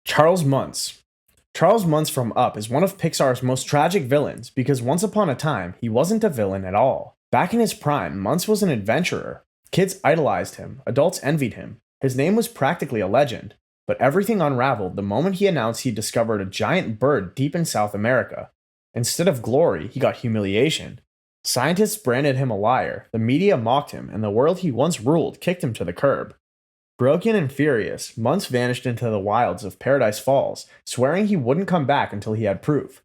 Charles Muntz. Charles Muntz from Up is one of Pixar's most tragic villains because once upon a time, he wasn't a villain at all. Back in his prime, Muntz was an adventurer. Kids idolized him, adults envied him. His name was practically a legend. But everything unraveled the moment he announced he discovered a giant bird deep in South America. Instead of glory, he got humiliation. Scientists branded him a liar, the media mocked him, and the world he once ruled kicked him to the curb. Broken and furious, Muntz vanished into the wilds of Paradise Falls, swearing he wouldn't come back until he had proof.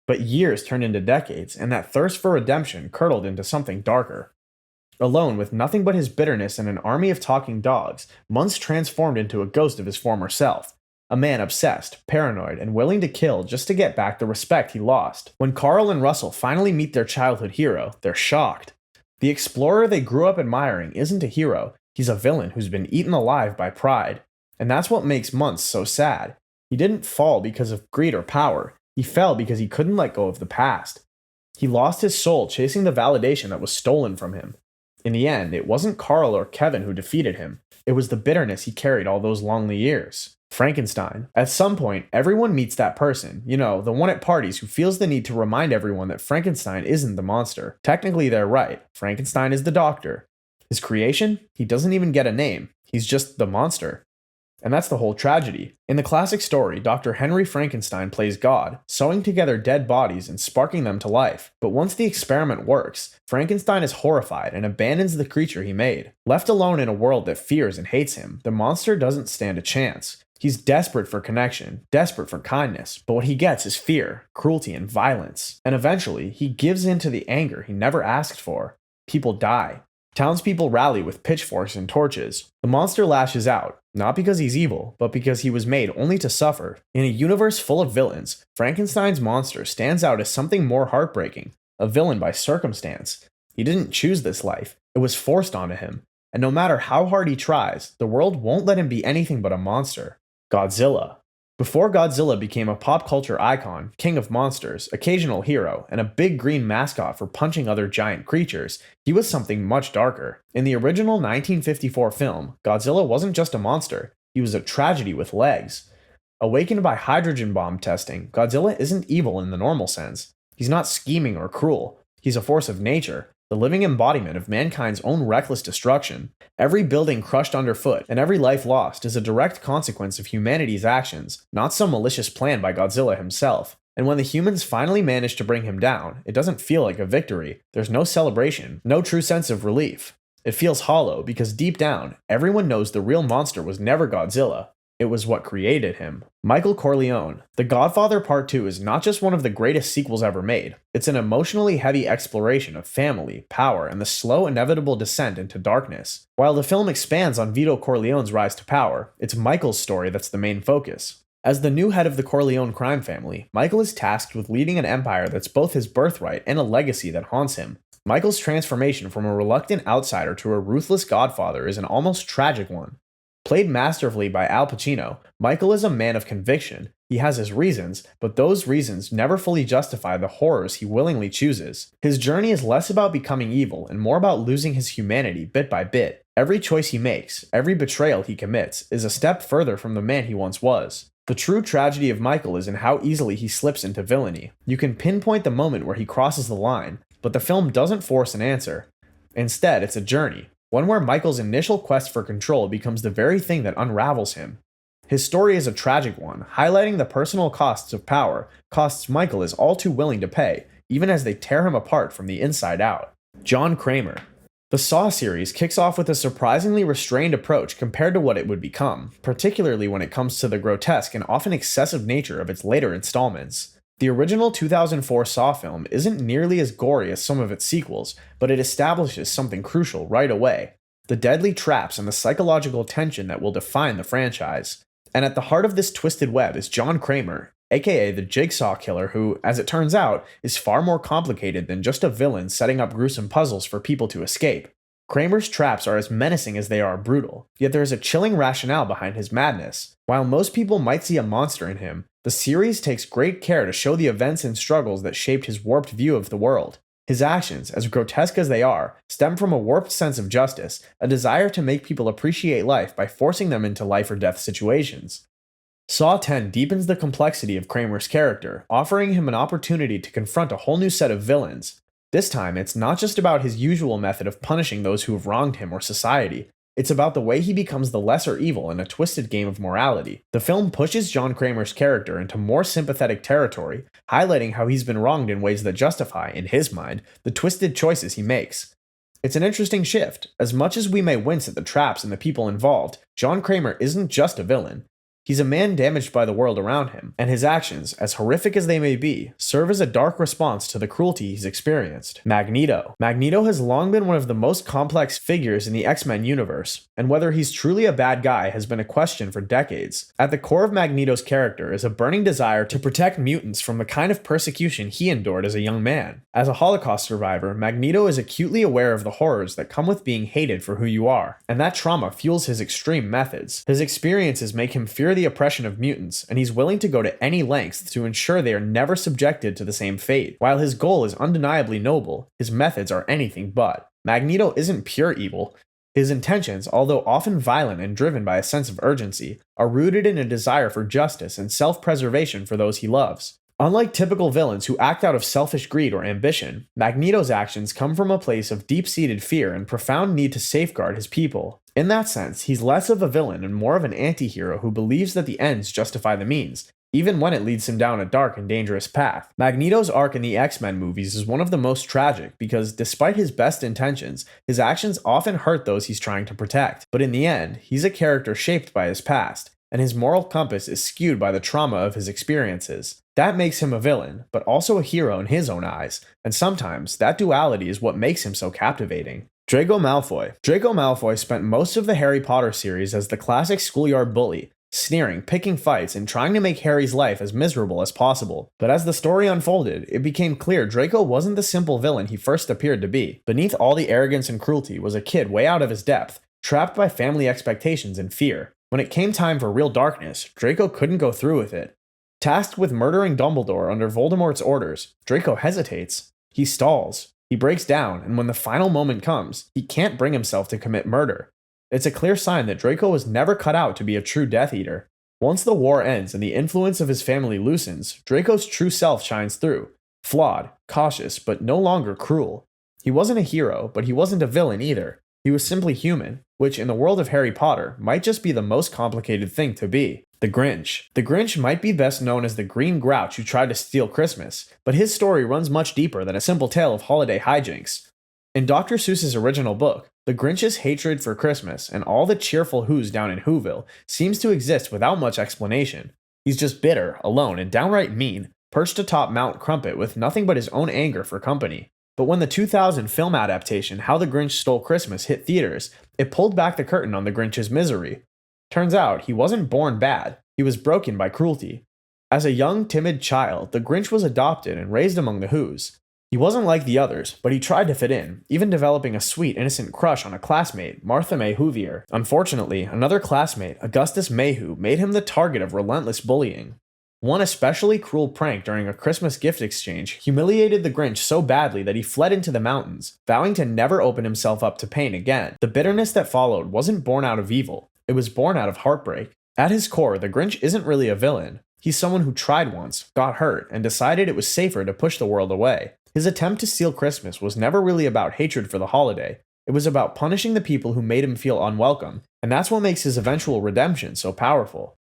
But years turned into decades, and that thirst for redemption curdled into something darker. Alone with nothing but his bitterness and an army of talking dogs, Muntz transformed into a ghost of his former self. A man obsessed, paranoid, and willing to kill just to get back the respect he lost. When Carl and Russell finally meet their childhood hero, they're shocked. The explorer they grew up admiring isn't a hero. He's a villain who's been eaten alive by pride. And that's what makes Muntz so sad. He didn't fall because of greed or power. He fell because he couldn't let go of the past. He lost his soul chasing the validation that was stolen from him. In the end, it wasn't Carl or Kevin who defeated him. It was the bitterness he carried all those lonely years. Frankenstein. At some point, everyone meets that person. You know, the one at parties who feels the need to remind everyone that Frankenstein isn't the monster. Technically, they're right. Frankenstein is the doctor. His creation? He doesn't even get a name. He's just the monster. And that's the whole tragedy. In the classic story, Dr. Henry Frankenstein plays God, sewing together dead bodies and sparking them to life. But once the experiment works, Frankenstein is horrified and abandons the creature he made. Left alone in a world that fears and hates him, the monster doesn't stand a chance. He's desperate for connection, desperate for kindness, but what he gets is fear, cruelty, and violence. And eventually, he gives in to the anger he never asked for. People die. Townspeople rally with pitchforks and torches. The monster lashes out, not because he's evil, but because he was made only to suffer. In a universe full of villains, Frankenstein's monster stands out as something more heartbreaking, a villain by circumstance. He didn't choose this life, it was forced onto him. And no matter how hard he tries, the world won't let him be anything but a monster. Godzilla. Before Godzilla became a pop culture icon, king of monsters, occasional hero, and a big green mascot for punching other giant creatures, he was something much darker. In the original 1954 film, Godzilla wasn't just a monster, he was a tragedy with legs. Awakened by hydrogen bomb testing, Godzilla isn't evil in the normal sense. He's not scheming or cruel. He's a force of nature, the living embodiment of mankind's own reckless destruction. Every building crushed underfoot and every life lost is a direct consequence of humanity's actions, not some malicious plan by Godzilla himself. And when the humans finally manage to bring him down, it doesn't feel like a victory. There's no celebration, no true sense of relief. It feels hollow because deep down, everyone knows the real monster was never Godzilla. It was what created him. Michael Corleone. The Godfather Part 2 is not just one of the greatest sequels ever made. It's an emotionally heavy exploration of family, power, and the slow, inevitable descent into darkness. While the film expands on Vito Corleone's rise to power, it's Michael's story that's the main focus. As the new head of the Corleone crime family, Michael is tasked with leading an empire that's both his birthright and a legacy that haunts him. Michael's transformation from a reluctant outsider to a ruthless godfather is an almost tragic one. Played masterfully by Al Pacino, Michael is a man of conviction. He has his reasons, but those reasons never fully justify the horrors he willingly chooses. His journey is less about becoming evil and more about losing his humanity bit by bit. Every choice he makes, every betrayal he commits, is a step further from the man he once was. The true tragedy of Michael is in how easily he slips into villainy. You can pinpoint the moment where he crosses the line, but the film doesn't force an answer. Instead, it's a journey. One where Michael's initial quest for control becomes the very thing that unravels him. His story is a tragic one, highlighting the personal costs of power, costs Michael is all too willing to pay, even as they tear him apart from the inside out. John Kramer. The Saw series kicks off with a surprisingly restrained approach compared to what it would become, particularly when it comes to the grotesque and often excessive nature of its later installments. The original 2004 Saw film isn't nearly as gory as some of its sequels, but it establishes something crucial right away: the deadly traps and the psychological tension that will define the franchise. And at the heart of this twisted web is John Kramer, aka the Jigsaw Killer, who, as it turns out, is far more complicated than just a villain setting up gruesome puzzles for people to escape. Kramer's traps are as menacing as they are brutal, yet there is a chilling rationale behind his madness. While most people might see a monster in him, the series takes great care to show the events and struggles that shaped his warped view of the world. His actions, as grotesque as they are, stem from a warped sense of justice, a desire to make people appreciate life by forcing them into life or death situations. Saw 10 deepens the complexity of Kramer's character, offering him an opportunity to confront a whole new set of villains. This time, it's not just about his usual method of punishing those who have wronged him or society. It's about the way he becomes the lesser evil in a twisted game of morality. The film pushes John Kramer's character into more sympathetic territory, highlighting how he's been wronged in ways that justify, in his mind, the twisted choices he makes. It's an interesting shift. As much as we may wince at the traps and the people involved, John Kramer isn't just a villain. He's a man damaged by the world around him, and his actions, as horrific as they may be, serve as a dark response to the cruelty he's experienced. Magneto. Magneto has long been one of the most complex figures in the X-Men universe, and whether he's truly a bad guy has been a question for decades. At the core of Magneto's character is a burning desire to protect mutants from the kind of persecution he endured as a young man. As a Holocaust survivor, Magneto is acutely aware of the horrors that come with being hated for who you are, and that trauma fuels his extreme methods. His experiences make him fear the oppression of mutants, and he's willing to go to any lengths to ensure they are never subjected to the same fate. While his goal is undeniably noble, his methods are anything but. Magneto isn't pure evil. His intentions, although often violent and driven by a sense of urgency, are rooted in a desire for justice and self-preservation for those he loves. Unlike typical villains who act out of selfish greed or ambition, Magneto's actions come from a place of deep-seated fear and profound need to safeguard his people. In that sense, he's less of a villain and more of an anti-hero who believes that the ends justify the means, even when it leads him down a dark and dangerous path. Magneto's arc in the X-Men movies is one of the most tragic because, despite his best intentions, his actions often hurt those he's trying to protect. But in the end, he's a character shaped by his past, and his moral compass is skewed by the trauma of his experiences. That makes him a villain, but also a hero in his own eyes, and sometimes that duality is what makes him so captivating. Draco Malfoy. Draco Malfoy spent most of the Harry Potter series as the classic schoolyard bully, sneering, picking fights, and trying to make Harry's life as miserable as possible. But as the story unfolded, it became clear Draco wasn't the simple villain he first appeared to be. Beneath all the arrogance and cruelty was a kid way out of his depth, trapped by family expectations and fear. When it came time for real darkness, Draco couldn't go through with it. Tasked with murdering Dumbledore under Voldemort's orders, Draco hesitates. He stalls. He breaks down, and when the final moment comes, he can't bring himself to commit murder. It's a clear sign that Draco was never cut out to be a true Death Eater. Once the war ends and the influence of his family loosens, Draco's true self shines through. Flawed, cautious, but no longer cruel. He wasn't a hero, but he wasn't a villain either. He was simply human, which in the world of Harry Potter might just be the most complicated thing to be. The Grinch. The Grinch might be best known as the green grouch who tried to steal Christmas, but his story runs much deeper than a simple tale of holiday hijinks. In Dr. Seuss's original book, the Grinch's hatred for Christmas and all the cheerful Who's down in Whoville seems to exist without much explanation. He's just bitter, alone, and downright mean, perched atop Mount Crumpet with nothing but his own anger for company. But when the 2000 film adaptation How the Grinch Stole Christmas hit theaters, it pulled back the curtain on the Grinch's misery. Turns out, he wasn't born bad, he was broken by cruelty. As a young, timid child, the Grinch was adopted and raised among the Whos. He wasn't like the others, but he tried to fit in, even developing a sweet, innocent crush on a classmate, Martha May Whovier. Unfortunately, another classmate, Augustus Mayhew, made him the target of relentless bullying. One especially cruel prank during a Christmas gift exchange humiliated the Grinch so badly that he fled into the mountains, vowing to never open himself up to pain again. The bitterness that followed wasn't born out of evil, it was born out of heartbreak. At his core, the Grinch isn't really a villain. He's someone who tried once, got hurt, and decided it was safer to push the world away. His attempt to steal Christmas was never really about hatred for the holiday. It was about punishing the people who made him feel unwelcome, and that's what makes his eventual redemption so powerful.